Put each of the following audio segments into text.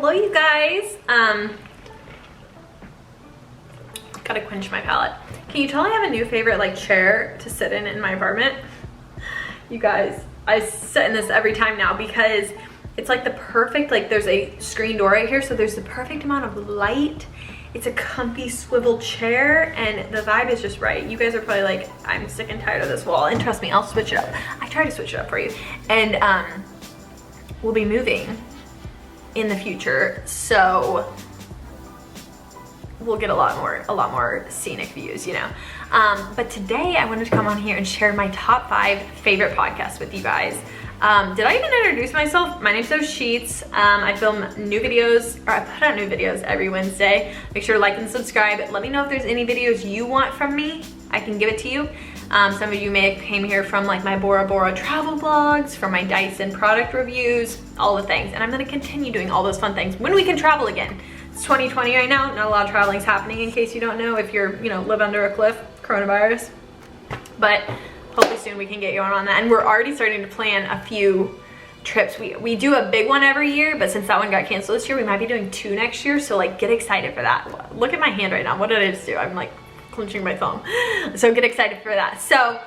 Hello you guys. Gotta quench my palate. Can you tell I have a new favorite like chair to sit in my apartment? You guys, I sit in this every time now because it's like the perfect, like there's a screen door right here, so there's the perfect amount of light. It's a comfy swivel chair and the vibe is just right. You guys are probably like, I'm sick and tired of this wall, and trust me, I'll switch it up. I try to switch it up for you. And we'll be moving in the future, so we'll get a lot more scenic views, you know. But today I wanted to come on here and share my top 5 favorite podcasts with you guys. Did I even introduce myself? My name's Zoe Sheets. I film new videos, or I put out new videos every Wednesday. Make sure to like and subscribe. Let me know if there's any videos you want from me. I can give it to you. Some of you may have came here from like my Bora Bora travel vlogs, from my Dyson product reviews, all the things. And I'm gonna continue doing all those fun things when we can travel again. It's 2020 right now, not a lot of traveling's happening, in case you don't know, if you're, you know, live under a cliff, coronavirus. But hopefully soon we can get going on that. And we're already starting to plan a few trips. We do a big one every year, but since that one got canceled this year, we might be doing 2 next year. So like, get excited for that. Look at my hand right now. What did I just do? I'm like clenching my thumb. So get excited for that. So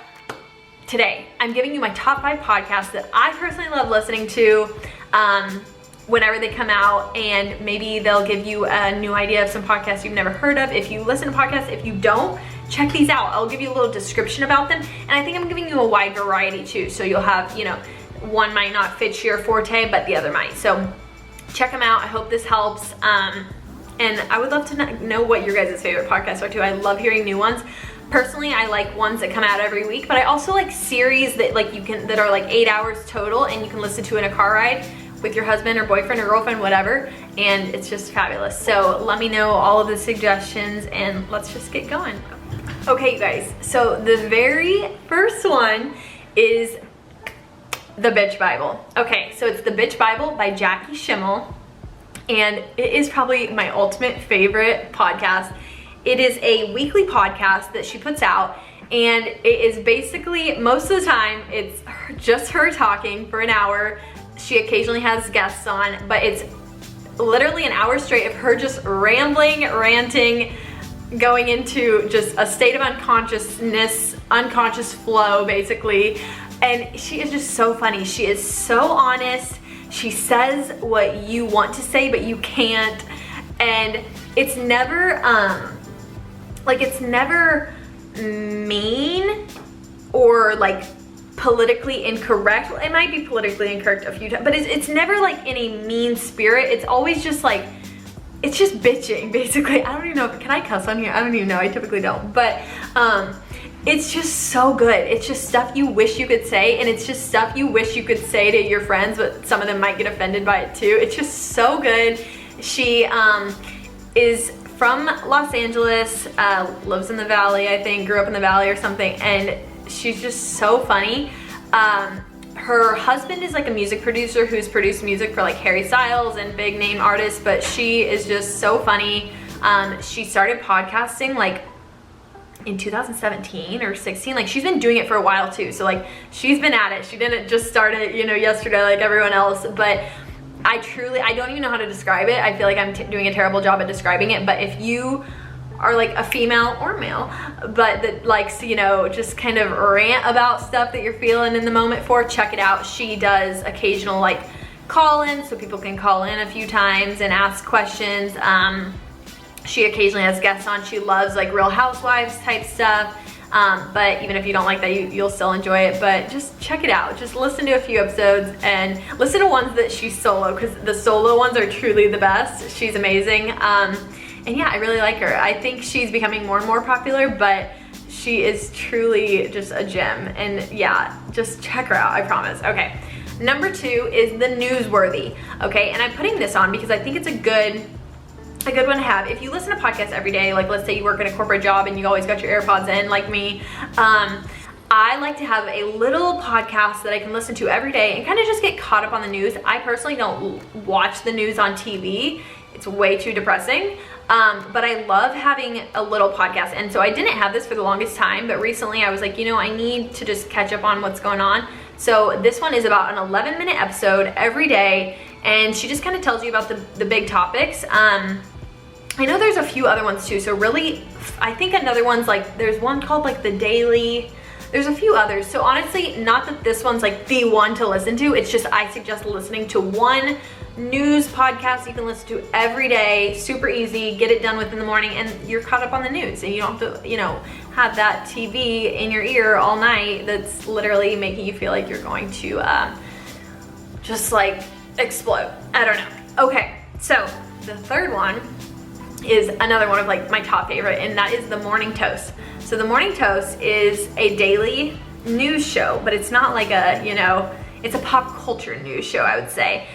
today I'm giving you my top 5 podcasts that I personally love listening to whenever they come out, and maybe they'll give you a new idea of some podcasts you've never heard of. If you listen to podcasts, if you don't, check these out. I'll give you a little description about them, and I think I'm giving you a wide variety too, so you'll have, you know, one might not fit your forte, but the other might. So check them out. I hope this helps. And I would love to know what your guys' favorite podcasts are too. I love hearing new ones. Personally, I like ones that come out every week, but I also like series that like that are like 8 hours total, and you can listen to in a car ride with your husband or boyfriend or girlfriend, whatever, and it's just fabulous. So let me know all of the suggestions and let's just get going. Okay, you guys, so the very first one is The Bitch Bible. Okay, so it's The Bitch Bible by Jackie Schimmel, and it is probably my ultimate favorite podcast. It is a weekly podcast that she puts out, and it is basically, most of the time, it's just her talking for an hour. She occasionally has guests on, but it's literally an hour straight of her just rambling, ranting, going into just a state of unconscious flow, basically. And she is just so funny. She is so honest. She says what you want to say, but you can't. And it's never, it's never mean or like politically incorrect. Well, it might be politically incorrect a few times, but it's never like in a mean spirit. It's always just like, it's just bitching, basically. I don't even know, can I cuss on here? I don't even know, I typically don't. But it's just so good. It's just stuff you wish you could say, and it's just stuff you wish you could say to your friends, but some of them might get offended by it too. It's just so good. She is from Los Angeles, lives in the Valley, I think, grew up in the Valley or something, and she's just so funny. Her husband is like a music producer who's produced music for like Harry Styles and big name artists, but she is just so funny. She started podcasting like in 2017 or 16. Like, she's been doing it for a while too. So like, she's been at it. She didn't just start it, you know, yesterday like everyone else, but I don't even know how to describe it. I feel like I'm doing a terrible job at describing it, but if you are like a female or male, but that likes, you know, just kind of rant about stuff that you're feeling in the moment for, check it out. She does occasional like call-ins, so people can call in a few times and ask questions. She occasionally has guests on. She loves like Real Housewives type stuff. But even if you don't like that, you'll still enjoy it. But just check it out. Just listen to a few episodes and listen to ones that she's solo, because the solo ones are truly the best. She's amazing. And yeah, I really like her. I think she's becoming more and more popular, but she is truly just a gem. And yeah, just check her out, I promise. Okay, number 2 is The Newsworthy. Okay, and I'm putting this on because I think it's a good one to have. If you listen to podcasts every day, like let's say you work in a corporate job and you always got your AirPods in like me, I like to have a little podcast that I can listen to every day and kind of just get caught up on the news. I personally don't watch the news on TV. It's way too depressing. But I love having a little podcast. And so I didn't have this for the longest time, but recently I was like, you know, I need to just catch up on what's going on. So this one is about an 11-minute episode every day, and she just kind of tells you about the big topics. I know there's a few other ones too, so really, I think another one's like, there's one called like The Daily. There's a few others. So honestly, not that this one's like the one to listen to, it's just I suggest listening to one news podcast you can listen to every day, super easy, get it done within the morning, and you're caught up on the news, and you don't have to, you know, have that TV in your ear all night that's literally making you feel like you're going to just like explode. I don't know. Okay, so the third one is another one of like my top favorite, and that is The Morning Toast. So The Morning Toast is a daily news show, but it's not like a, you know, it's a pop culture news show, I would say.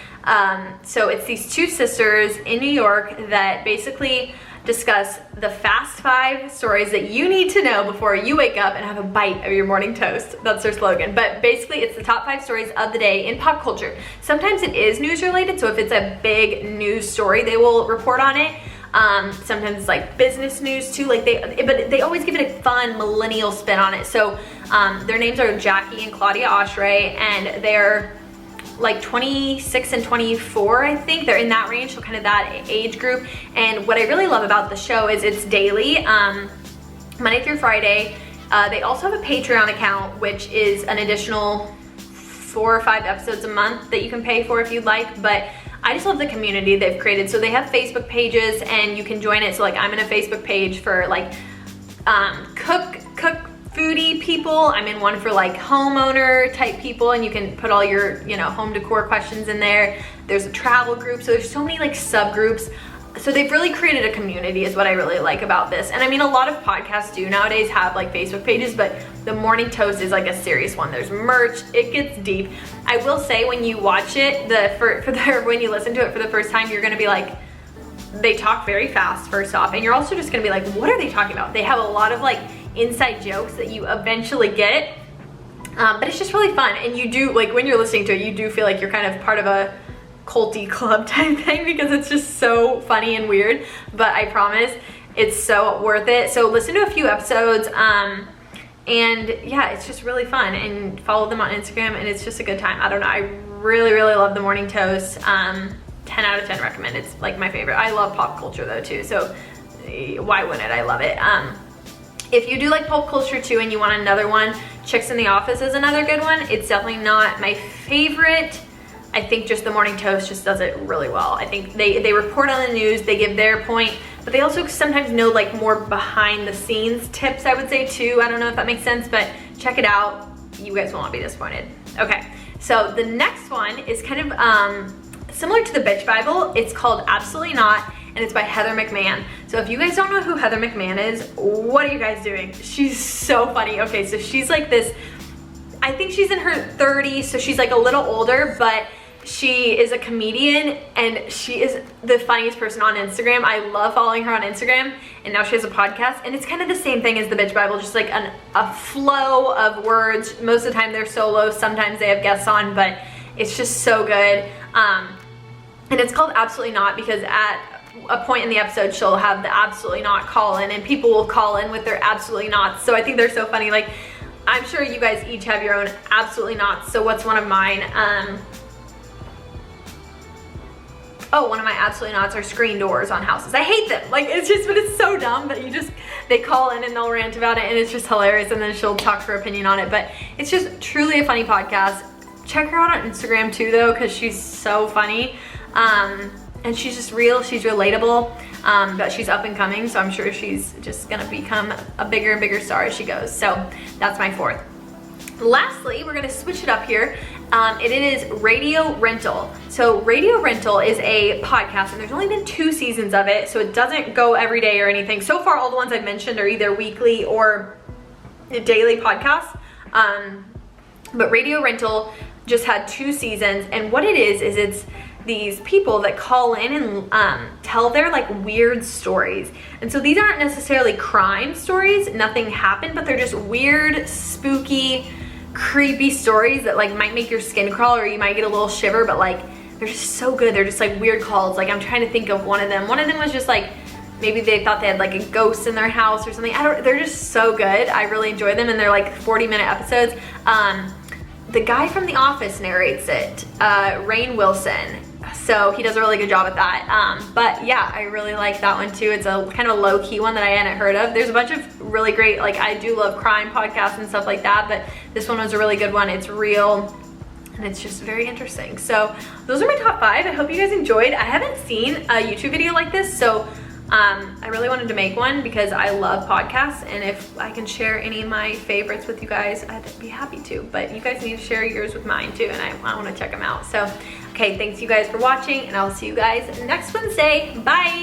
So it's these two sisters in New York that basically discuss the fast 5 stories that you need to know before you wake up and have a bite of your morning toast. That's their slogan. But basically it's the top 5 stories of the day in pop culture. Sometimes it is news related, so if it's a big news story, they will report on it. Sometimes it's like business news too, like but they always give it a fun millennial spin on it. So their names are Jackie and Claudia Oshry, and they're like 26 and 24, I think. They're in that range, so kind of that age group. And what I really love about the show is it's daily, Monday through Friday. They also have a Patreon account, which is an additional 4 or 5 episodes a month that you can pay for if you'd like. But I just love the community they've created. So they have Facebook pages and you can join it. So like I'm in a Facebook page for like cook foodie people. I'm in one for like homeowner type people, and you can put all your, you know, home decor questions in there. There's a travel group. So there's so many like subgroups. So they've really created a community is what I really like about this. And I mean, a lot of podcasts do nowadays have like Facebook pages, but The Morning Toast is like a serious one. There's merch, it gets deep. I will say when you watch it, when you listen to it for the first time, you're gonna be like, they talk very fast first off, and you're also just gonna be like, what are they talking about? They have a lot of like inside jokes that you eventually get, but it's just really fun. And you do, like when you're listening to it, you do feel like you're kind of part of a culty club type thing because it's just so funny and weird, but I promise it's so worth it. So listen to a few episodes, and yeah, it's just really fun, and follow them on Instagram, and it's just a good time. I don't know, I really love The Morning Toast. 10 out of 10 recommend. It's like my favorite. I love pop culture though too, so why wouldn't I love it? If you do like pop culture too and you want another one, Chicks in the Office is another good one. It's definitely not my favorite. I think just The Morning Toast just does it really well. I think they report on the news, they give their point, but they also sometimes know like more behind the scenes tips, I would say too. I don't know if that makes sense, but check it out. You guys will not be disappointed. Okay, so the next one is kind of similar to the Bitch Bible. It's called Absolutely Not, and it's by Heather McMahon. So if you guys don't know who Heather McMahon is, what are you guys doing? She's so funny. Okay, so she's like this, I think she's in her 30s, so she's like a little older, but she is a comedian, and she is the funniest person on Instagram. I love following her on Instagram, and now she has a podcast, and it's kind of the same thing as the Bitch Bible, just like a flow of words. Most of the time they're solo, sometimes they have guests on, but it's just so good. And it's called Absolutely Not because at a point in the episode she'll have the Absolutely Not call in, and people will call in with their Absolutely Nots. So I think they're so funny. Like, I'm sure you guys each have your own Absolutely Nots. So what's one of mine? One of my Absolutely Nots are screen doors on houses. I hate them. Like, it's just, but it's so dumb, but they call in and they'll rant about it, and it's just hilarious, and then she'll talk her opinion on it. But it's just truly a funny podcast. Check her out on Instagram too though, because she's so funny. And she's just real, she's relatable, but she's up and coming, so I'm sure she's just gonna become a bigger and bigger star as she goes. So that's my fourth. Lastly, we're gonna switch it up here. It is Radio Rental. So Radio Rental is a podcast, and there's only been 2 seasons of it, so it doesn't go every day or anything. So far, all the ones I've mentioned are either weekly or daily podcasts. But Radio Rental just had 2 seasons, and what it is it's these people that call in and tell their like weird stories. And so these aren't necessarily crime stories, nothing happened, but they're just weird, spooky, creepy stories that like might make your skin crawl, or you might get a little shiver, but like they're just so good. They're just like weird calls. Like, I'm trying to think of one of them. One of them was just like, maybe they thought they had like a ghost in their house or something. They're just so good. I really enjoy them, and they're like 40-minute episodes. The guy from The Office narrates it, Rainn Wilson. So he does a really good job at that. But yeah, I really like that one too. It's a kind of a low-key one that I hadn't heard of. There's a bunch of really great, like I do love crime podcasts and stuff like that, but this one was a really good one. It's real and it's just very interesting. So those are my top 5. I hope you guys enjoyed. I haven't seen a YouTube video like this, so I really wanted to make one because I love podcasts, and if I can share any of my favorites with you guys, I'd be happy to. But you guys need to share yours with mine too, and I want to check them out. So, okay, thanks you guys for watching, and I'll see you guys next Wednesday. Bye!